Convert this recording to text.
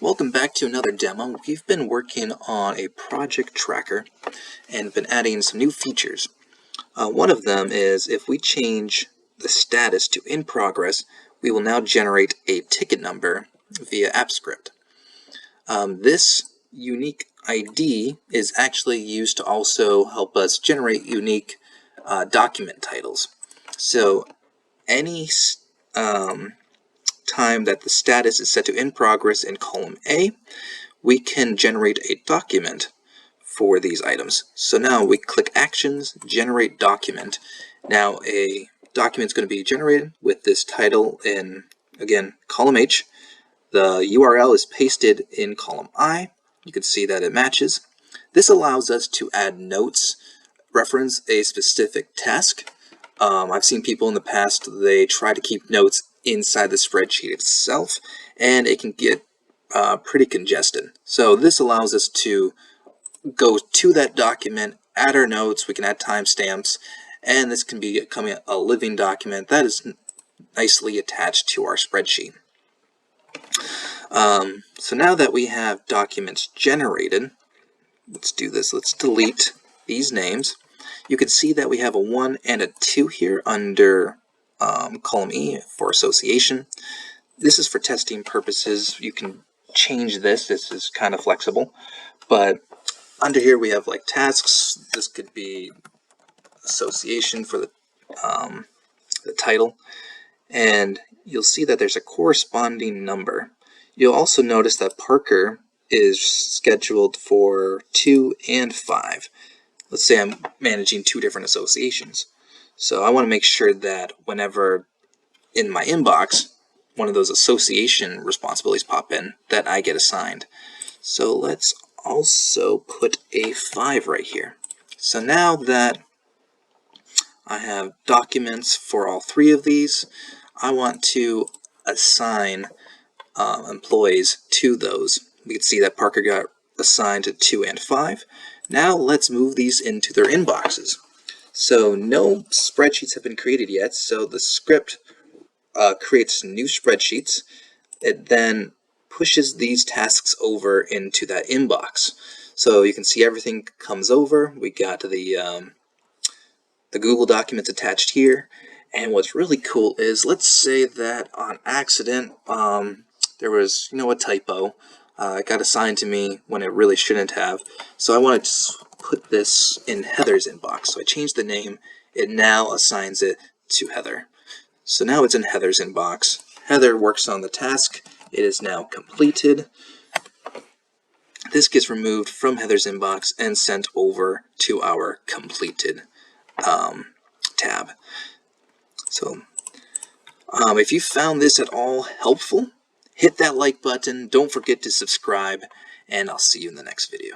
Welcome back to another demo. We've been working on a project tracker and been adding some new features. One of them is if we change the status to in progress, we will now generate a ticket number via AppScript. This unique ID is actually used to also help us generate unique document titles. So any time that the status is set to in progress in column A, we can generate a document for these items. So now we click Actions, Generate Document. Now a document is going to be generated with this title in, again, column H. The URL is pasted in column I. You can see that it matches. This allows us to add notes, reference a specific task. I've seen people in the past, they try to keep notes inside the spreadsheet itself, and it can get pretty congested. So this allows us to go to that document, add our notes, we can add timestamps, and this can be becoming a living document that is nicely attached to our spreadsheet. So now that we have documents generated, let's do this. Let's delete these names. You can see that we have a 1 and a 2 here under column E for association. This is for testing purposes. You can change this. This is kind of flexible. But under here we have like tasks. This could be association for the title. And you'll see that there's a corresponding number. You'll also notice that Parker is scheduled for 2 and 5. Let's say I'm managing 2 different associations. So I want to make sure that whenever in my inbox one of those association responsibilities pop in, that I get assigned. So let's also put a 5 right here. So now that I have documents for all 3 of these, I want to assign employees to those. We can see that Parker got assigned to 2 and 5. Now let's move these into their inboxes. So no spreadsheets have been created yet, so the script creates new spreadsheets. It then pushes these tasks over into that inbox. So you can see everything comes over. We got the Google documents attached here. And what's really cool is, let's say that on accident there was, a typo. It got assigned to me when it really shouldn't have. So I want to put this in Heather's inbox. So I changed the name. It now assigns it to Heather. So now it's in Heather's inbox. Heather works on the task. It is now completed. This gets removed from Heather's inbox and sent over to our completed tab. So if you found this at all helpful, hit that like button. Don't forget to subscribe, and I'll see you in the next video.